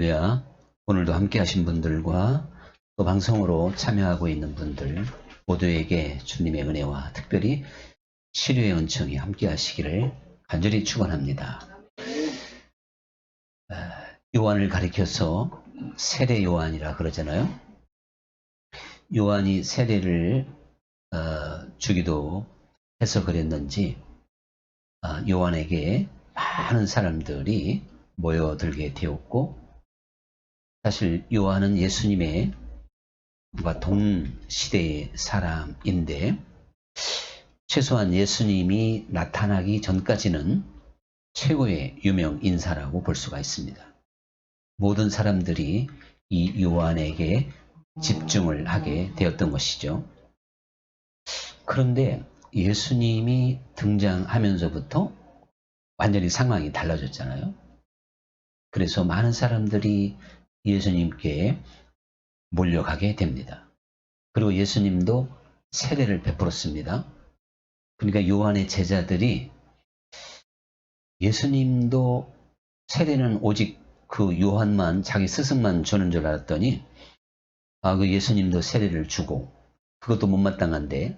할렐루야. 오늘도 함께 하신 분들과 또 방송으로 참여하고 있는 분들 모두에게 주님의 은혜와 특별히 치료의 은총이 함께 하시기를 간절히 축원합니다. 요한을 가리켜서 세례 요한이라 그러잖아요. 요한이 세례를 주기도 해서 그랬는지 요한에게 많은 사람들이 모여들게 되었고, 사실 요한은 예수님의 동시대의 사람인데 최소한 예수님이 나타나기 전까지는 최고의 유명 인사라고 볼 수가 있습니다. 모든 사람들이 이 요한에게 집중을 하게 되었던 것이죠. 그런데 예수님이 등장하면서부터 완전히 상황이 달라졌잖아요. 그래서 많은 사람들이 예수님께 몰려가게 됩니다. 그리고 예수님도 세례를 베풀었습니다. 그러니까 요한의 제자들이 예수님도 세례는 오직 그 요한만, 자기 스승만 주는 줄 알았더니 그 예수님도 세례를 주고 그것도 못마땅한데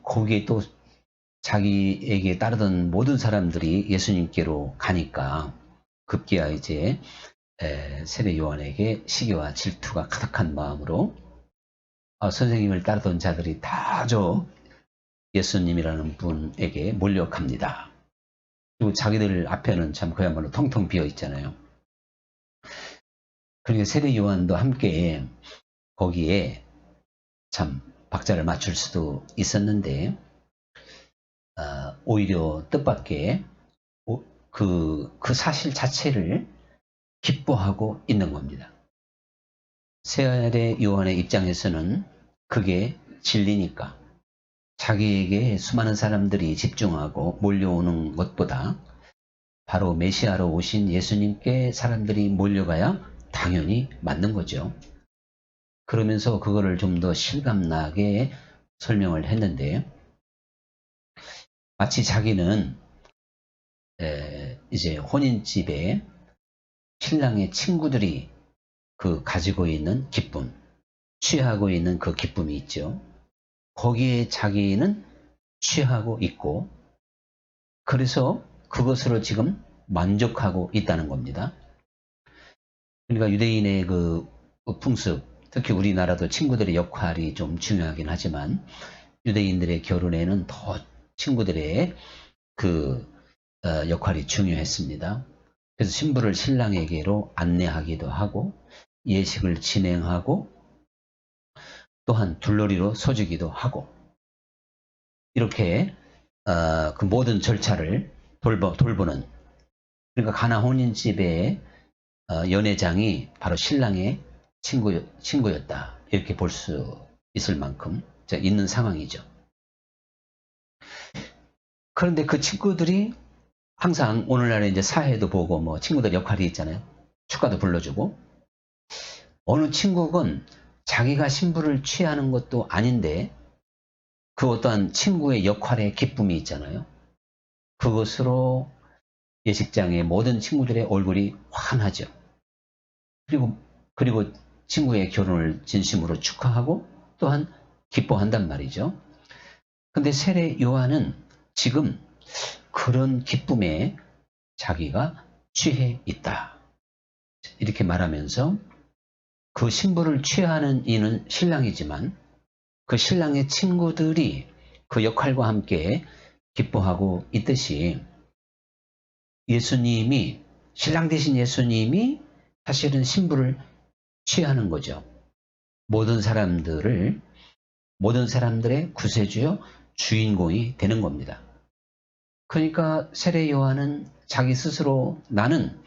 거기에 또 자기에게 따르던 모든 사람들이 예수님께로 가니까 급기야 이제 세례 요한에게 시기와 질투가 가득한 마음으로 선생님을 따르던 자들이 다 저 예수님이라는 분에게 몰려갑니다. 그리고 자기들 앞에는 참 그야말로 텅텅 비어 있잖아요. 그러니까 세례 요한도 함께 거기에 참 박자를 맞출 수도 있었는데 오히려 뜻밖의 그 사실 자체를 기뻐하고 있는 겁니다. 세례 요한의 입장에서는 그게 진리니까 자기에게 수많은 사람들이 집중하고 몰려오는 것보다 바로 메시아로 오신 예수님께 사람들이 몰려가야 당연히 맞는 거죠. 그러면서 그거를 좀 더 실감나게 설명을 했는데, 마치 자기는 이제 혼인집에 신랑의 친구들이 가지고 있는 기쁨, 취하고 있는 그 기쁨이 있죠. 거기에 자기는 취하고 있고, 그래서 그것으로 지금 만족하고 있다는 겁니다. 그러니까 유대인의 그 풍습, 특히 우리나라도 친구들의 역할이 좀 중요하긴 하지만 유대인들의 결혼에는 더 친구들의 역할이 중요했습니다. 그래서 신부를 신랑에게로 안내하기도 하고 예식을 진행하고 또한 둘러리로 서주기도 하고 이렇게 그 모든 절차를 돌보는, 그러니까 가나 혼인집의 연회장이 바로 신랑의 친구였다, 이렇게 볼 수 있을 만큼 있는 상황이죠. 그런데 그 친구들이 항상 오늘날에 이제 사회도 보고 친구들 역할이 있잖아요. 축가도 불러주고, 어느 친구건 자기가 신부를 취하는 것도 아닌데 그 어떠한 친구의 역할의 기쁨이 있잖아요. 그것으로 예식장의 모든 친구들의 얼굴이 환하죠. 그리고 친구의 결혼을 진심으로 축하하고 또한 기뻐한단 말이죠. 근데 세례 요한은 지금 그런 기쁨에 자기가 취해 있다, 이렇게 말하면서 그 신부를 취하는 이는 신랑이지만 그 신랑의 친구들이 그 역할과 함께 기뻐하고 있듯이 예수님이, 신랑 되신 예수님이 사실은 신부를 취하는 거죠. 모든 사람들의 구세주요 주인공이 되는 겁니다. 그러니까 세례 요한은 자기 스스로 나는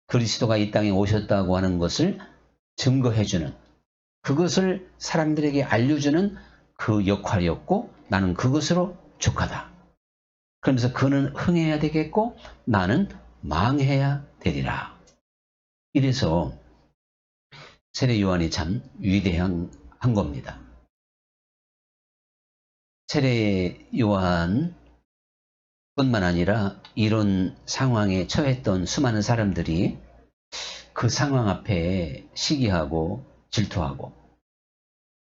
그리스도가 이 땅에 오셨다고 하는 것을 증거해주는, 그것을 사람들에게 알려주는 그 역할이었고 나는 그것으로 족하다. 그러면서 그는 흥해야 되겠고 나는 망해야 되리라. 이래서 세례 요한이 참 위대한 겁니다. 세례 요한 뿐만 아니라 이런 상황에 처했던 수많은 사람들이 그 상황 앞에 시기하고 질투하고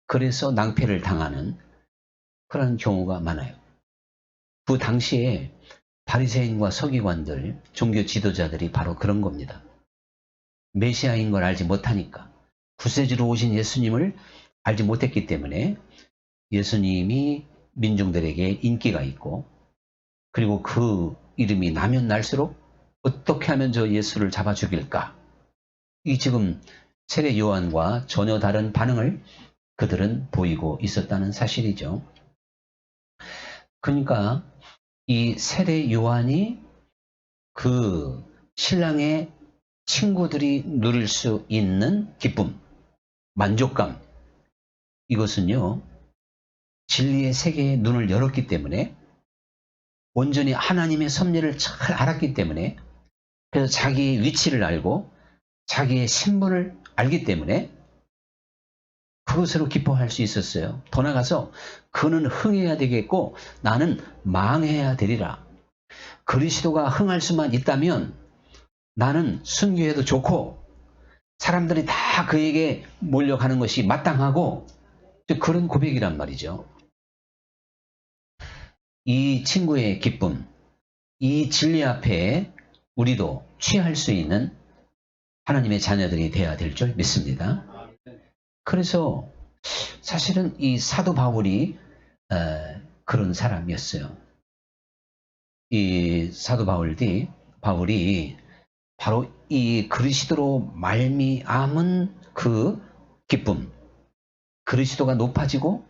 그래서 낭패를 당하는 그런 경우가 많아요. 그 당시에 바리새인과 서기관들, 종교 지도자들이 바로 그런 겁니다. 메시아인 걸 알지 못하니까, 구세주로 오신 예수님을 알지 못했기 때문에 예수님이 민중들에게 인기가 있고, 그리고 그 이름이 나면 날수록 어떻게 하면 저 예수를 잡아 죽일까? 이 지금 세례 요한과 전혀 다른 반응을 그들은 보이고 있었다는 사실이죠. 그러니까 이 세례 요한이 그 신랑의 친구들이 누릴 수 있는 기쁨, 만족감, 이것은요, 진리의 세계에 눈을 열었기 때문에, 온전히 하나님의 섭리를 잘 알았기 때문에, 그래서 자기의 위치를 알고 자기의 신분을 알기 때문에 그것으로 기뻐할 수 있었어요. 더 나아가서 그는 흥해야 되겠고 나는 망해야 되리라. 그리스도가 흥할 수만 있다면 나는 순교해도 좋고 사람들이 다 그에게 몰려가는 것이 마땅하고, 그런 고백이란 말이죠. 이 친구의 기쁨, 이 진리 앞에 우리도 취할 수 있는 하나님의 자녀들이 되어야 될 줄 믿습니다. 그래서 사실은 이 사도 바울이 그런 사람이었어요. 이 사도 바울이 바로 이 그리스도로 말미암은 그 기쁨, 그리스도가 높아지고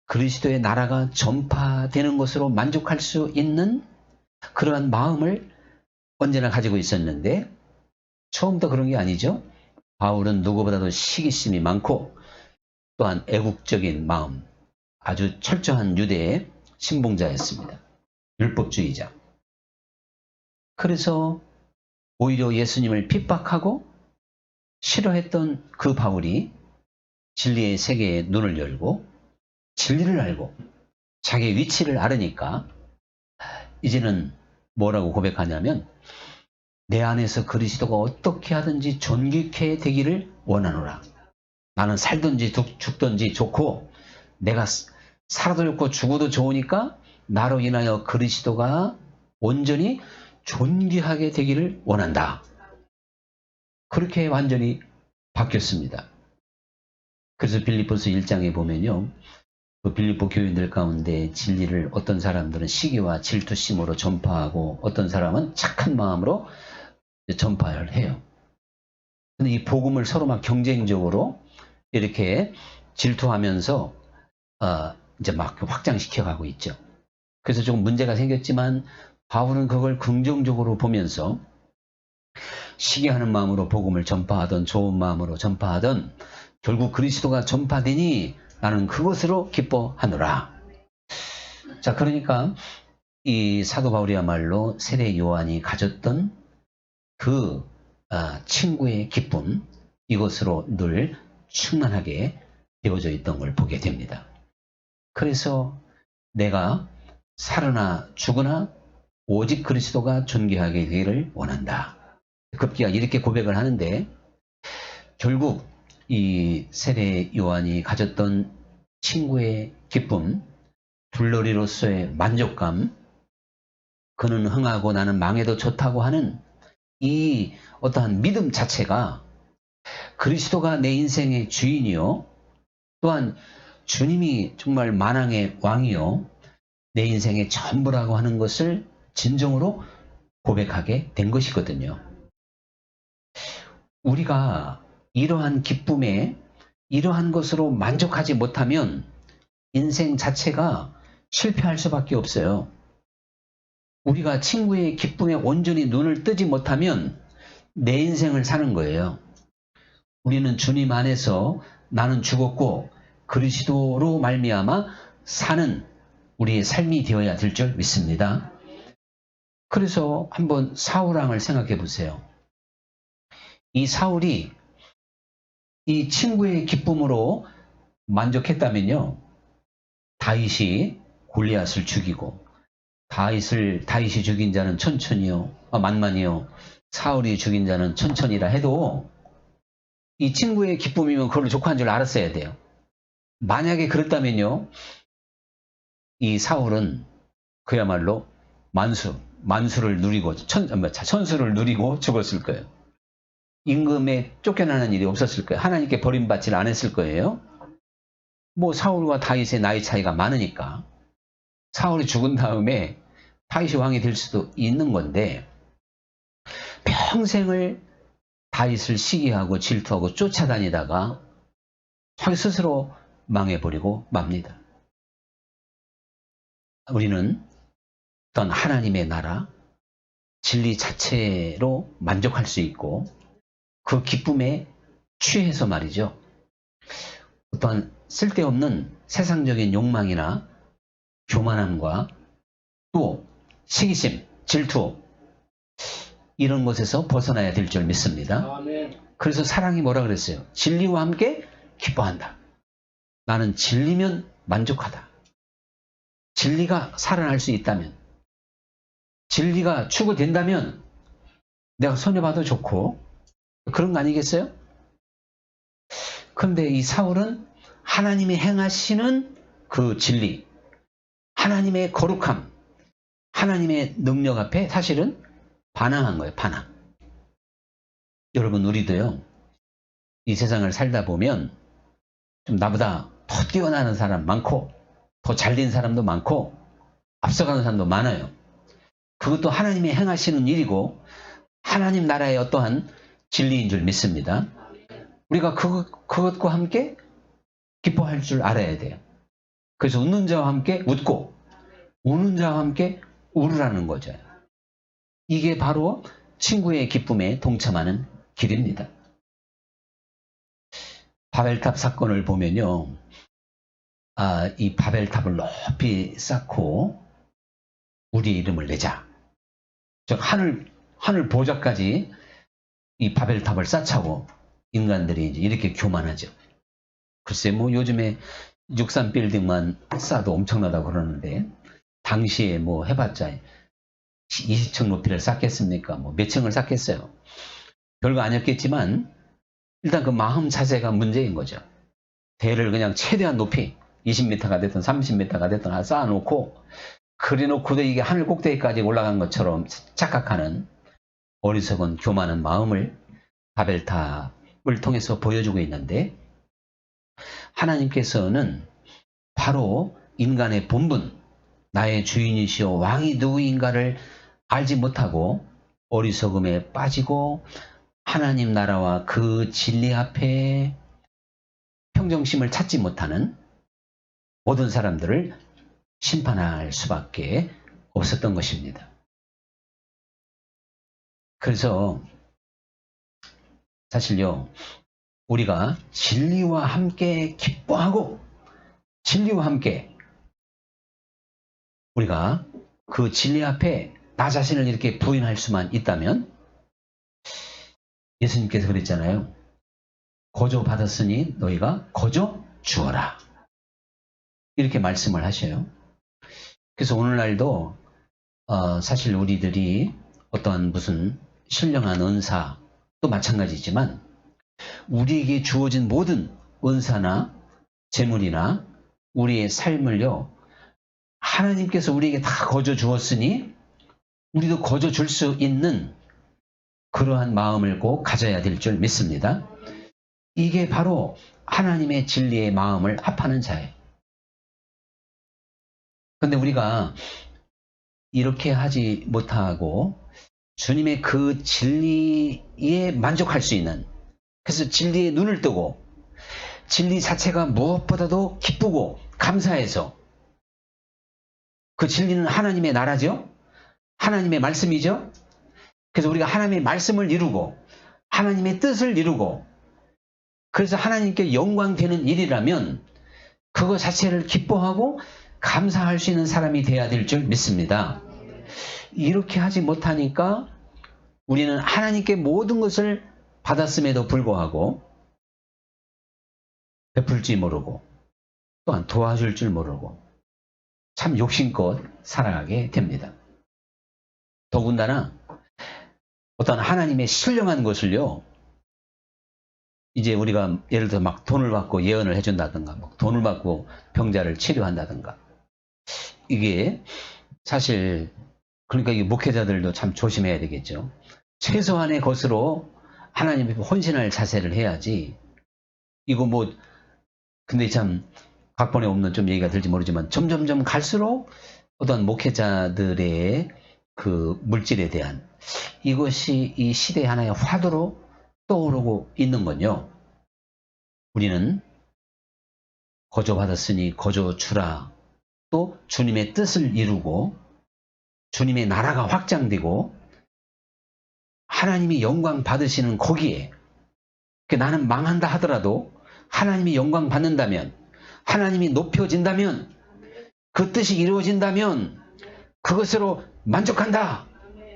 그리스도의 나라가 전파되는 것으로 만족할 수 있는 그러한 마음을 언제나 가지고 있었는데, 처음부터 그런 게 아니죠. 바울은 누구보다도 시기심이 많고 또한 애국적인 마음, 아주 철저한 유대의 신봉자였습니다. 율법주의자. 그래서 오히려 예수님을 핍박하고 싫어했던 그 바울이 진리의 세계에 눈을 열고 진리를 알고 자기의 위치를 알으니까 이제는 뭐라고 고백하냐면, 내 안에서 그리스도가 어떻게 하든지 존귀케 되기를 원하노라. 나는 살든지 죽든지 좋고 내가 살아도 좋고 죽어도 좋으니까 나로 인하여 그리스도가 온전히 존귀하게 되기를 원한다. 그렇게 완전히 바뀌었습니다. 그래서 빌립보서 1장에 보면요, 그 빌립보 교인들 가운데 진리를 어떤 사람들은 시기와 질투심으로 전파하고 어떤 사람은 착한 마음으로 전파를 해요. 근데 이 복음을 서로 막 경쟁적으로 이렇게 질투하면서 이제 막 확장시켜 가고 있죠. 그래서 조금 문제가 생겼지만 바울은 그걸 긍정적으로 보면서 시기하는 마음으로 복음을 전파하던 좋은 마음으로 전파하던 결국 그리스도가 전파되니 나는 그것으로 기뻐하노라. 자, 그러니까 이 사도 바울이야말로 세례 요한이 가졌던 그 친구의 기쁨, 이것으로 늘 충만하게 되어져 있던 걸 보게 됩니다. 그래서 내가 살으나 죽으나 오직 그리스도가 존귀하게 되기를 원한다. 급기야 이렇게 고백을 하는데, 결국 이 세례 요한이 가졌던 친구의 기쁨, 둘러리로서의 만족감, 그는 흥하고 나는 망해도 좋다고 하는 이 어떠한 믿음 자체가 그리스도가 내 인생의 주인이요, 또한 주님이 정말 만왕의 왕이요, 내 인생의 전부라고 하는 것을 진정으로 고백하게 된 것이거든요. 우리가 이러한 기쁨에 이러한 것으로 만족하지 못하면 인생 자체가 실패할 수밖에 없어요. 우리가 친구의 기쁨에 온전히 눈을 뜨지 못하면 내 인생을 사는 거예요. 우리는 주님 안에서 나는 죽었고 그리스도로 말미암아 사는 우리의 삶이 되어야 될 줄 믿습니다. 그래서 한번 사울왕을 생각해 보세요. 이 사울이 이 친구의 기쁨으로 만족했다면요, 다윗이 골리앗을 죽이고 다윗이 죽인 자는 천천히요, 만만히요, 사울이 죽인 자는 천천히라 해도 이 친구의 기쁨이면 그걸로 족한 줄 알았어야 돼요. 만약에 그랬다면요, 이 사울은 그야말로 만수를 누리고 천수를 누리고 죽었을 거예요. 임금에 쫓겨나는 일이 없었을 거예요. 하나님께 버림받지를 않았을 거예요. 뭐 사울과 다윗의 나이 차이가 많으니까 사울이 죽은 다음에 다윗이 왕이 될 수도 있는 건데 평생을 다윗을 시기하고 질투하고 쫓아다니다가 자기 스스로 망해버리고 맙니다. 우리는 어떤 하나님의 나라, 진리 자체로 만족할 수 있고 그 기쁨에 취해서 말이죠. 어떤 쓸데없는 세상적인 욕망이나 교만함과 또 시기심, 질투 이런 것에서 벗어나야 될 줄 믿습니다. 그래서 사랑이 뭐라 그랬어요? 진리와 함께 기뻐한다. 나는 진리면 만족하다. 진리가 살아날 수 있다면, 진리가 추구된다면 내가 손해봐도 좋고 그런 거 아니겠어요? 그런데 이 사울은 하나님이 행하시는 그 진리, 하나님의 거룩함, 하나님의 능력 앞에 사실은 반항한 거예요. 반항. 여러분 우리도요, 이 세상을 살다 보면 좀 나보다 더 뛰어나는 사람 많고 더 잘된 사람도 많고 앞서가는 사람도 많아요. 그것도 하나님이 행하시는 일이고 하나님 나라의 어떠한 진리인 줄 믿습니다. 우리가 그것과 함께 기뻐할 줄 알아야 돼요. 그래서 웃는 자와 함께 웃고 우는 자와 함께 울으라는 거죠. 이게 바로 친구의 기쁨에 동참하는 길입니다. 바벨탑 사건을 보면요, 이 바벨탑을 높이 쌓고 우리 이름을 내자. 즉 하늘 보좌까지 이 바벨탑을 쌓자고 인간들이 이제 이렇게 교만하죠. 글쎄 뭐 요즘에 63 빌딩만 쌓아도 엄청나다고 그러는데 당시에 뭐 해봤자 20층 높이를 쌓겠습니까? 뭐 몇 층을 쌓겠어요. 별거 아니었겠지만 일단 그 마음 자세가 문제인 거죠. 대를 그냥 최대한 높이 20m가 됐든 30m가 됐든 쌓아놓고 그래놓고도 이게 하늘 꼭대기까지 올라간 것처럼 착각하는 어리석은 교만한 마음을 바벨탑을 통해서 보여주고 있는데, 하나님께서는 바로 인간의 본분, 나의 주인이시오 왕이 누구인가를 알지 못하고 어리석음에 빠지고 하나님 나라와 그 진리 앞에 평정심을 찾지 못하는 모든 사람들을 심판할 수밖에 없었던 것입니다. 그래서 사실요, 우리가 진리와 함께 기뻐하고 진리와 함께 우리가 그 진리 앞에 나 자신을 이렇게 부인할 수만 있다면, 예수님께서 그랬잖아요. 거저 받았으니 너희가 거저 주어라. 이렇게 말씀을 하셔요. 그래서 오늘날도 사실 우리들이 어떠한 무슨 신령한 은사도 마찬가지지만 우리에게 주어진 모든 은사나 재물이나 우리의 삶을요, 하나님께서 우리에게 다 거저 주었으니 우리도 거저 줄 수 있는 그러한 마음을 꼭 가져야 될 줄 믿습니다. 이게 바로 하나님의 진리의 마음을 합하는 자예요. 그런데 우리가 이렇게 하지 못하고 주님의 그 진리에 만족할 수 있는, 그래서 진리에 눈을 뜨고 진리 자체가 무엇보다도 기쁘고 감사해서, 그 진리는 하나님의 나라죠. 하나님의 말씀이죠. 그래서 우리가 하나님의 말씀을 이루고 하나님의 뜻을 이루고 그래서 하나님께 영광 되는 일이라면 그거 자체를 기뻐하고 감사할 수 있는 사람이 돼야 될 줄 믿습니다. 이렇게 하지 못하니까 우리는 하나님께 모든 것을 받았음에도 불구하고 베풀 줄 모르고 또한 도와줄 줄 모르고 참 욕심껏 살아가게 됩니다. 더군다나 어떤 하나님의 신령한 것을요, 이제 우리가 예를 들어 막 돈을 받고 예언을 해준다든가, 막 돈을 받고 병자를 치료한다든가, 이게 사실, 그러니까 이 목회자들도 참 조심해야 되겠죠. 최소한의 것으로 하나님의 헌신할 자세를 해야지. 이거 뭐, 근데 참 각본에 없는 좀 얘기가 들지 모르지만 점점점 갈수록 어떤 목회자들의 그 물질에 대한 이것이 이 시대 하나의 화두로 떠오르고 있는 건요. 우리는 거저 받았으니 거저 주라. 또 주님의 뜻을 이루고 주님의 나라가 확장되고 하나님이 영광 받으시는 거기에, 나는 망한다 하더라도 하나님이 영광 받는다면, 하나님이 높여진다면, 그 뜻이 이루어진다면 그것으로 만족한다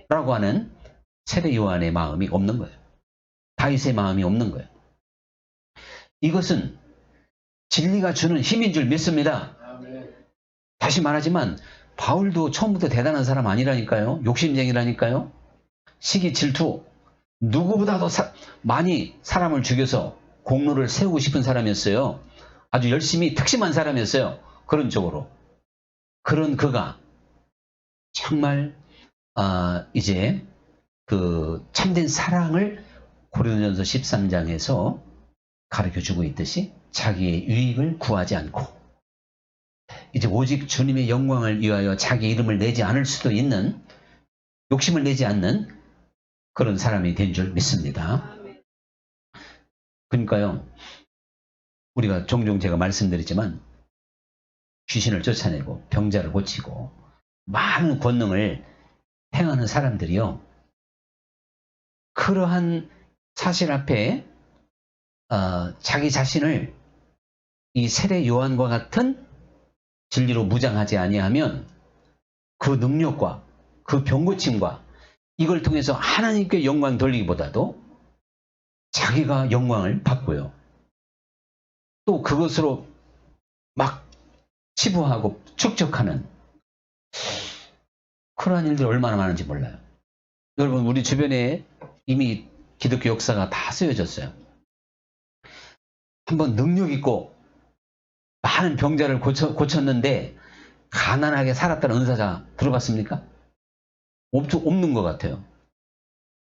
라고 하는 세례 요한의 마음이 없는 거예요. 다윗의 마음이 없는 거예요. 이것은 진리가 주는 힘인 줄 믿습니다. 다시 말하지만 바울도 처음부터 대단한 사람 아니라니까요. 욕심쟁이라니까요. 시기 질투, 누구보다도 많이 사람을 죽여서 공로를 세우고 싶은 사람이었어요. 아주 열심히 특심한 사람이었어요. 그런 쪽으로. 그런 그가 정말 이제 그 참된 사랑을 고린도전서 13장에서 가르쳐주고 있듯이 자기의 유익을 구하지 않고 이제 오직 주님의 영광을 위하여 자기 이름을 내지 않을 수도 있는, 욕심을 내지 않는 그런 사람이 된 줄 믿습니다. 그러니까요, 우리가 종종 제가 말씀드리지만 귀신을 쫓아내고 병자를 고치고 많은 권능을 행하는 사람들이요, 그러한 사실 앞에 자기 자신을 이 세례 요한과 같은 진리로 무장하지 아니하면 그 능력과 그 병고침과 이걸 통해서 하나님께 영광 돌리기보다도 자기가 영광을 받고요, 또 그것으로 막 치부하고 축적하는 그러한 일들이 얼마나 많은지 몰라요. 여러분, 우리 주변에 이미 기독교 역사가 다 쓰여졌어요. 한번 능력 있고 많은 병자를 고쳤는데 가난하게 살았다는 은사자 들어봤습니까? 없는 것 같아요.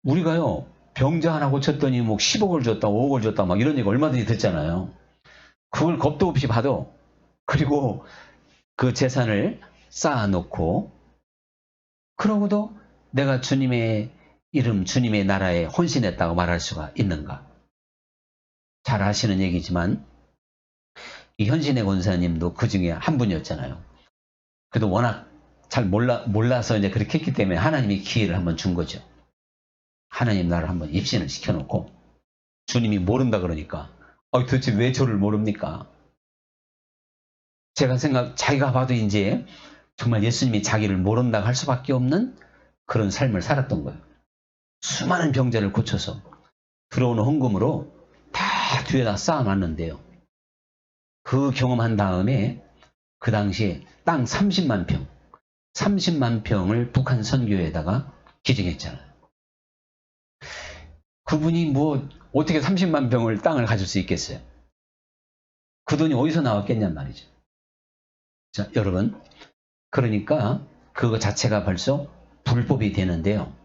우리가요, 병자 하나 고쳤더니 뭐 10억을 줬다, 5억을 줬다, 막 이런 얘기 얼마든지 듣잖아요. 그걸 겁도 없이 봐도, 그리고 그 재산을 쌓아놓고, 그러고도 내가 주님의 이름, 주님의 나라에 헌신했다고 말할 수가 있는가? 잘 아시는 얘기지만 이 현신의 권사님도 그 중에 한 분이었잖아요. 그래도 워낙 잘 몰라서 이제 그렇게 했기 때문에 하나님이 기회를 한번 준 거죠. 하나님 나라를 한번 입신을 시켜놓고, 주님이 모른다 그러니까 도대체 왜 저를 모릅니까? 제가 자기가 봐도 이제 정말 예수님이 자기를 모른다고 할 수밖에 없는 그런 삶을 살았던 거예요. 수많은 병자를 고쳐서 들어오는 헌금으로 다 뒤에다 쌓아놨는데요. 그 경험한 다음에 그 당시에 땅 30만 평을 북한 선교에다가 기증했잖아요. 그분이 뭐 어떻게 30만 평을 땅을 가질 수 있겠어요? 그 돈이 어디서 나왔겠냔 말이죠. 자, 여러분, 그러니까 그거 자체가 벌써 불법이 되는데요.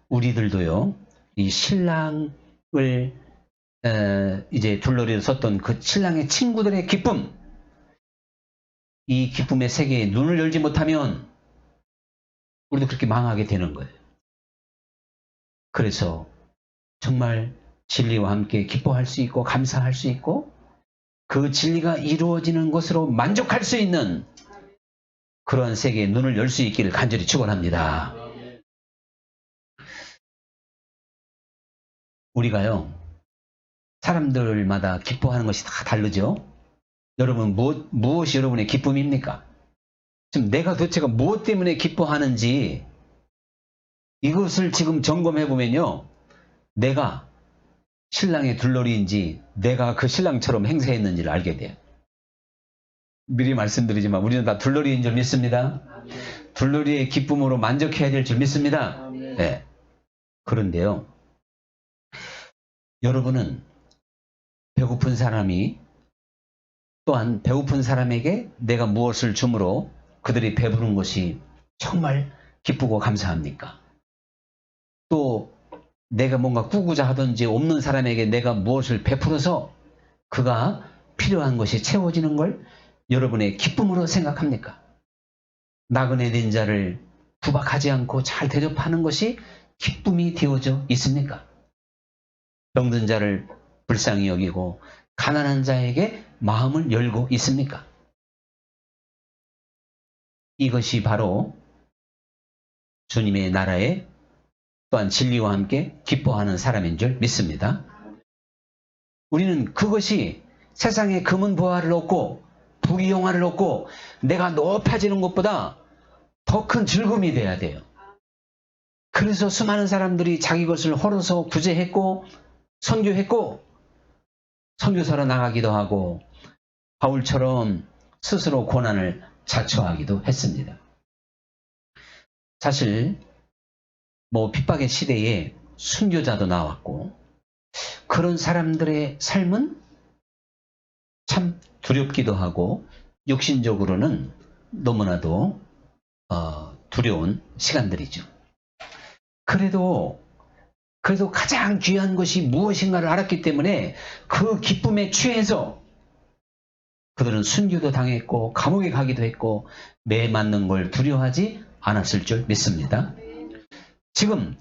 우리들도요, 이 신랑을 이제 둘러리로 섰던 그 신랑의 친구들의 기쁨, 이 기쁨의 세계에 눈을 열지 못하면 우리도 그렇게 망하게 되는 거예요. 그래서 정말 진리와 함께 기뻐할 수 있고 감사할 수 있고 그 진리가 이루어지는 것으로 만족할 수 있는 그러한 세계에 눈을 열 수 있기를 간절히 축원합니다. 우리가요, 사람들마다 기뻐하는 것이 다 다르죠. 여러분, 무엇이 여러분의 기쁨입니까? 지금 내가 도대체가 무엇 때문에 기뻐하는지 이것을 지금 점검해 보면요, 내가 신랑의 둘러리인지 내가 그 신랑처럼 행세했는지를 알게 돼요. 미리 말씀드리지만 우리는 다 둘러리인 줄 믿습니다. 둘러리의 기쁨으로 만족해야 될 줄 믿습니다. 네. 그런데요, 여러분은 배고픈 사람이 또한 배고픈 사람에게 내가 무엇을 줌으로 그들이 배부른 것이 정말 기쁘고 감사합니까? 또 내가 뭔가 꾸고자 하든지 없는 사람에게 내가 무엇을 베풀어서 그가 필요한 것이 채워지는 걸 여러분의 기쁨으로 생각합니까? 나그네 된 자를 구박하지 않고 잘 대접하는 것이 기쁨이 되어져 있습니까? 병든 자를 불쌍히 여기고 가난한 자에게 마음을 열고 있습니까? 이것이 바로 주님의 나라에 또한 진리와 함께 기뻐하는 사람인 줄 믿습니다. 우리는 그것이 세상의 금은 보화를 얻고 부귀영화를 얻고 내가 높아지는 것보다 더 큰 즐거움이 돼야 돼요. 그래서 수많은 사람들이 자기 것을 헐어서 구제했고 선교했고 선교사로 나가기도 하고 바울처럼 스스로 고난을 자초하기도 했습니다. 사실 핍박의 시대에 순교자도 나왔고 그런 사람들의 삶은 참 두렵기도 하고 육신적으로는 너무나도 두려운 시간들이죠. 그래도 가장 귀한 것이 무엇인가를 알았기 때문에 그 기쁨에 취해서 그들은 순교도 당했고 감옥에 가기도 했고 매 맞는 걸 두려워하지 않았을 줄 믿습니다. 지금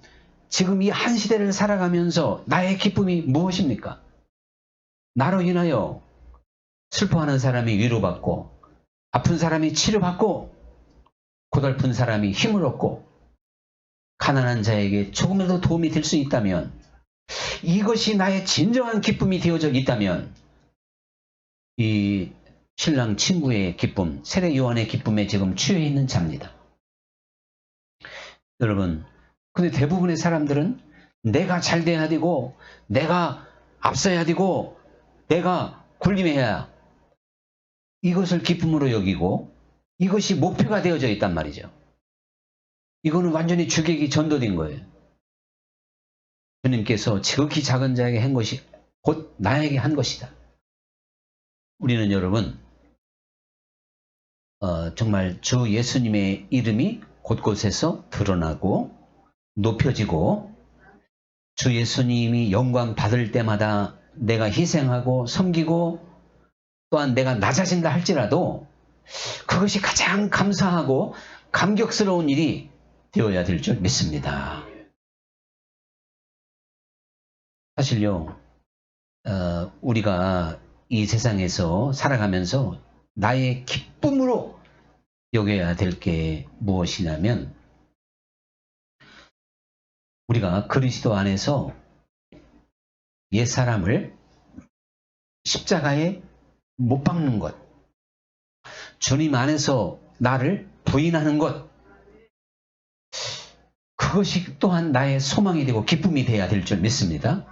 이 한 시대를 살아가면서 나의 기쁨이 무엇입니까? 나로 인하여 슬퍼하는 사람이 위로받고 아픈 사람이 치료받고 고달픈 사람이 힘을 얻고 가난한 자에게 조금이라도 도움이 될 수 있다면 이것이 나의 진정한 기쁨이 되어져 있다면 이 신랑 친구의 기쁨, 세례 요한의 기쁨에 지금 취해 있는 자입니다. 여러분, 근데 대부분의 사람들은 내가 잘 돼야 되고 내가 앞서야 되고 내가 군림해야 이것을 기쁨으로 여기고 이것이 목표가 되어져 있단 말이죠. 이거는 완전히 주객이 전도된 거예요. 주님께서 지극히 작은 자에게 한 것이 곧 나에게 한 것이다. 우리는 여러분 정말 주 예수님의 이름이 곳곳에서 드러나고 높여지고 주 예수님이 영광 받을 때마다 내가 희생하고 섬기고 또한 내가 낮아진다 할지라도 그것이 가장 감사하고 감격스러운 일이 되어야 될 줄 믿습니다. 사실요, 우리가 이 세상에서 살아가면서 나의 기쁨으로 여겨야 될 게 무엇이냐면 우리가 그리스도 안에서 옛사람을 십자가에 못 박는 것, 주님 안에서 나를 부인하는 것, 그것이 또한 나의 소망이 되고 기쁨이 되어야 될 줄 믿습니다.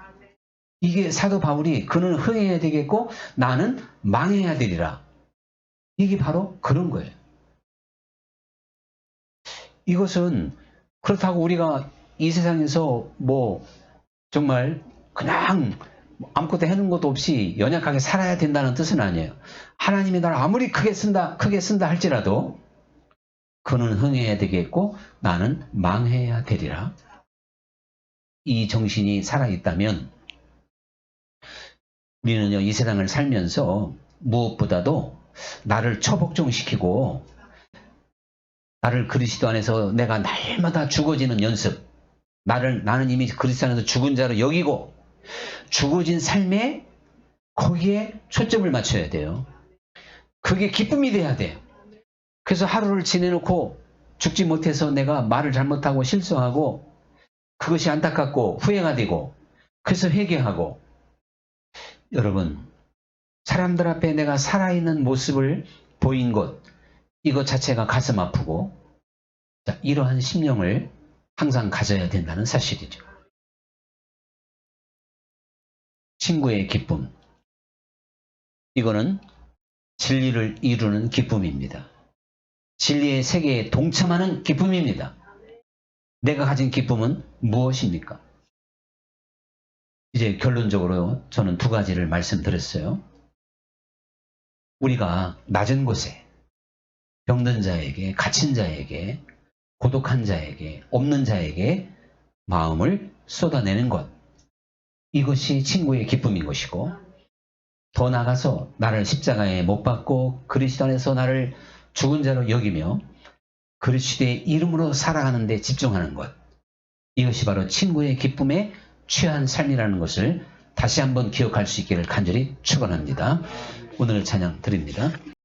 이게 사도 바울이 그는 흥해야 되겠고 나는 망해야 되리라. 이게 바로 그런 거예요. 이것은 그렇다고 우리가 이 세상에서 정말 그냥 아무것도 해놓은 것도 없이 연약하게 살아야 된다는 뜻은 아니에요. 하나님이 나를 아무리 크게 쓴다 할지라도 그는 흥해야 되겠고 나는 망해야 되리라. 이 정신이 살아있다면 우리는요, 이 세상을 살면서 무엇보다도 나를 처복종시키고 나를 그리스도 안에서 내가 날마다 죽어지는 연습, 나는 이미 그리스도 안에서 죽은 자로 여기고 죽어진 삶에 거기에 초점을 맞춰야 돼요. 그게 기쁨이 돼야 돼요. 그래서 하루를 지내놓고 죽지 못해서 내가 말을 잘못하고 실수하고 그것이 안타깝고 후회가 되고 그래서 회개하고 여러분 사람들 앞에 내가 살아있는 모습을 보인 것 이것 자체가 가슴 아프고 이러한 심령을 항상 가져야 된다는 사실이죠. 친구의 기쁨 이거는 진리를 이루는 기쁨입니다. 진리의 세계에 동참하는 기쁨입니다. 내가 가진 기쁨은 무엇입니까? 이제 결론적으로 저는 두 가지를 말씀드렸어요. 우리가 낮은 곳에 병든 자에게, 갇힌 자에게, 고독한 자에게, 없는 자에게 마음을 쏟아내는 것. 이것이 친구의 기쁨인 것이고, 더 나아가서 나를 십자가에 못 박고 그리스도 안에서 나를 죽은 자로 여기며 그리스도의 이름으로 살아가는 데 집중하는 것. 이것이 바로 친구의 기쁨에 취한 삶이라는 것을 다시 한번 기억할 수 있기를 간절히 축원합니다. 오늘 찬양 드립니다.